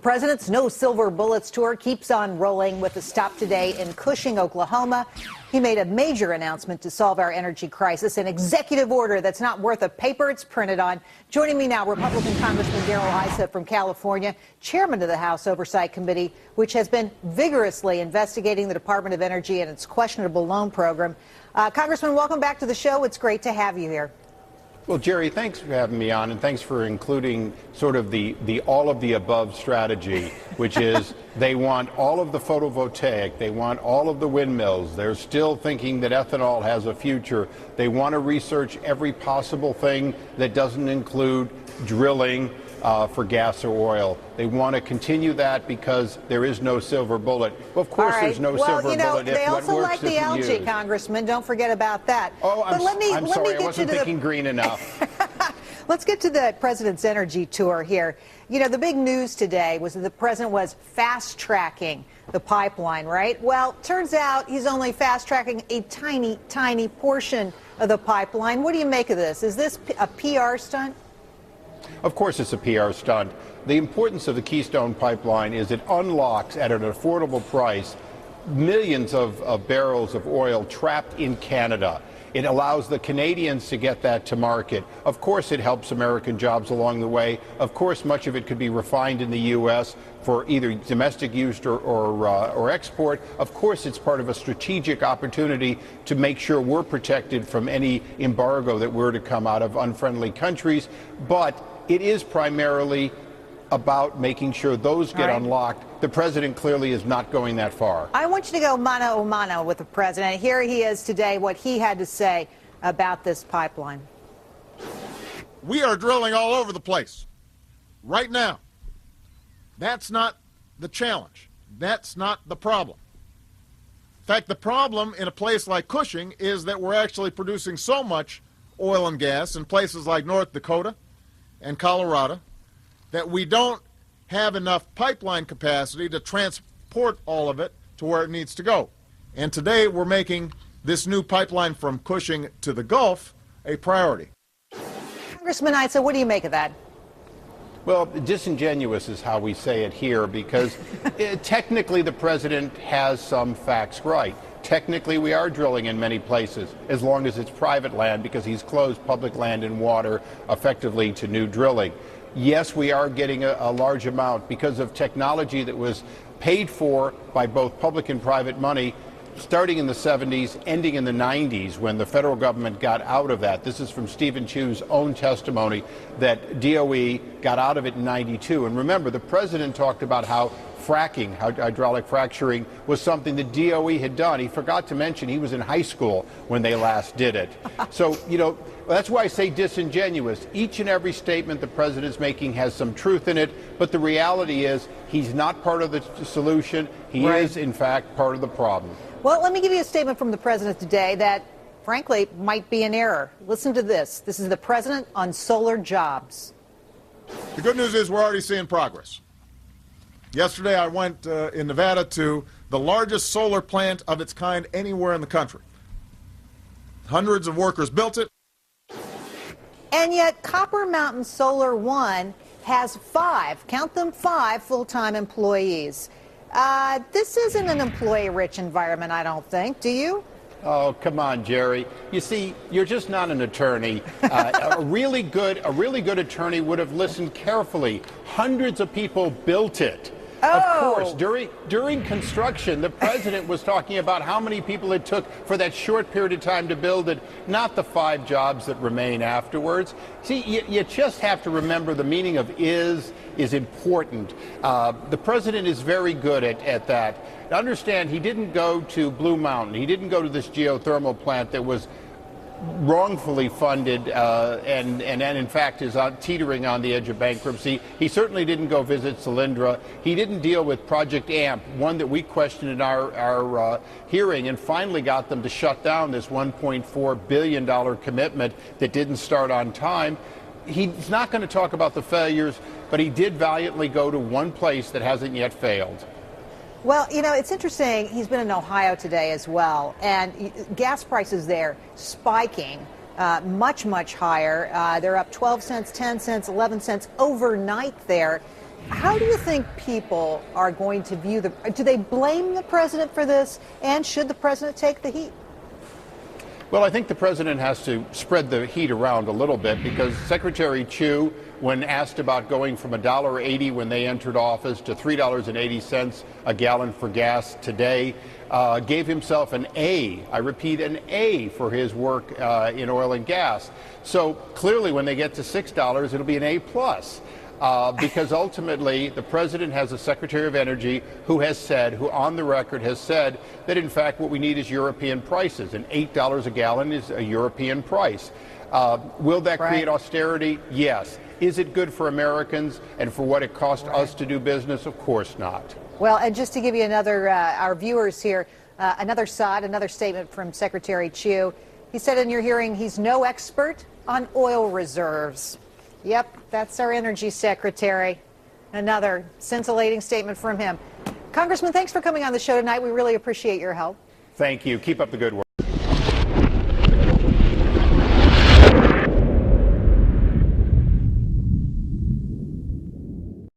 president's No Silver Bullets tour keeps on rolling with a stop today in Cushing, Oklahoma. He made a major announcement to solve our energy crisis, an executive order that's not worth the paper it's printed on. Joining me now, Republican Congressman Darrell Issa from California, chairman of the House Oversight Committee, which has been vigorously investigating the Department of Energy and its questionable loan program. Congressman, welcome back to the show. It's great to have you here. Well, Jerry, thanks for having me on, and thanks for including sort of the all of the above strategy, which is they want all of the photovoltaic, they want all of the windmills, they're still thinking that ethanol has a future, they want to research every possible thing that doesn't include drilling for gas or oil. They want to continue that because there is no silver bullet. Well, of course, there's no silver bullet. They also like the algae, Congressman. Don't forget about that. Oh, I'm sorry, I wasn't thinking green enough. Let's get to the president's energy tour here. You know, the big news today was that the president was fast-tracking the pipeline, right? Well, turns out he's only fast-tracking a tiny, tiny portion of the pipeline. What do you make of this? Is this a PR stunt? Of course it's a PR stunt. The importance of the Keystone Pipeline is it unlocks at an affordable price millions of barrels of oil trapped in Canada. It allows the Canadians to get that to market. Of course it helps American jobs along the way. Of course much of it could be refined in the U.S. for either domestic use or export. Of course it's part of a strategic opportunity to make sure we're protected from any embargo that were to come out of unfriendly countries. But it is primarily about making sure those get unlocked. The president clearly is not going that far. I want you to go mano a mano with the president. Here he is today, what he had to say about this pipeline. We are drilling all over the place right now. That's not the challenge. That's not the problem. In fact, the problem in a place like Cushing is that we're actually producing so much oil and gas in places like North Dakota and Colorado that we don't have enough pipeline capacity to transport all of it to where it needs to go. And today we're making this new pipeline from Cushing to the Gulf a priority. Congressman Issa, what do you make of that? Well, disingenuous is how we say it here because technically the president has some facts right. Technically, we are drilling in many places, as long as it's private land, because he's closed public land and water effectively to new drilling. Yes, we are getting a large amount because of technology that was paid for by both public and private money, starting in the 70s, ending in the 90s, when the federal government got out of that. This is from Stephen Chew's own testimony that DOE got out of it in 92. And remember, the president talked about how fracking, hydraulic fracturing, was something that DOE had done. He forgot to mention he was in high school when they last did it. So, you know, that's why I say disingenuous. Each and every statement the president's making has some truth in it, but the reality is he's not part of the solution. He is, in fact, part of the problem. Well, let me give you a statement from the president today that, frankly, might be an error. Listen to this. This is the president on solar jobs. The good news is we're already seeing progress. Yesterday I went in Nevada to the largest solar plant of its kind anywhere in the country. Hundreds of workers built it. And yet Copper Mountain Solar One has 5, count them 5, full-time employees. This isn't an employee-rich environment, I don't think. Do you? Oh, come on, Jerry. You see, you're just not an attorney. A really good attorney would have listened carefully. Hundreds of people built it. Of course, during construction, the president was talking about how many people it took for that short period of time to build it, not the 5 jobs that remain afterwards. See, you just have to remember the meaning of is important. The president is very good at that. Understand, he didn't go to Blue Mountain. He didn't go to this geothermal plant that was wrongfully funded and in fact is teetering on the edge of bankruptcy. He certainly didn't go visit Solyndra. He didn't deal with Project AMP, one that we questioned in our hearing and finally got them to shut down this $1.4 billion commitment that didn't start on time. He's not going to talk about the failures, but he did valiantly go to one place that hasn't yet failed. Well, you know, it's interesting. He's been in Ohio today as well, and gas prices there spiking much, much higher. They're up 12 cents, 10 cents, 11 cents overnight there. How do you think people are going to view do they blame the president for this? And should the president take the heat? Well, I think the president has to spread the heat around a little bit, because Secretary Chu, when asked about going from $1.80 when they entered office to $3.80 a gallon for gas today, gave himself an A. I repeat, an A for his work in oil and gas. So clearly when they get to $6, it'll be an A plus. Because ultimately the president has a Secretary of Energy who on the record has said that in fact what we need is European prices, and $8 a gallon is a European price. Will that create austerity? Yes. Is it good for Americans and for what it cost us to do business? Of course not. Well, and just to give you another, our viewers here, another statement from Secretary Chu. He said in your hearing he's no expert on oil reserves. Yep, that's our energy secretary. Another scintillating statement from him. Congressman, thanks for coming on the show tonight. We really appreciate your help. Thank you. Keep up the good work.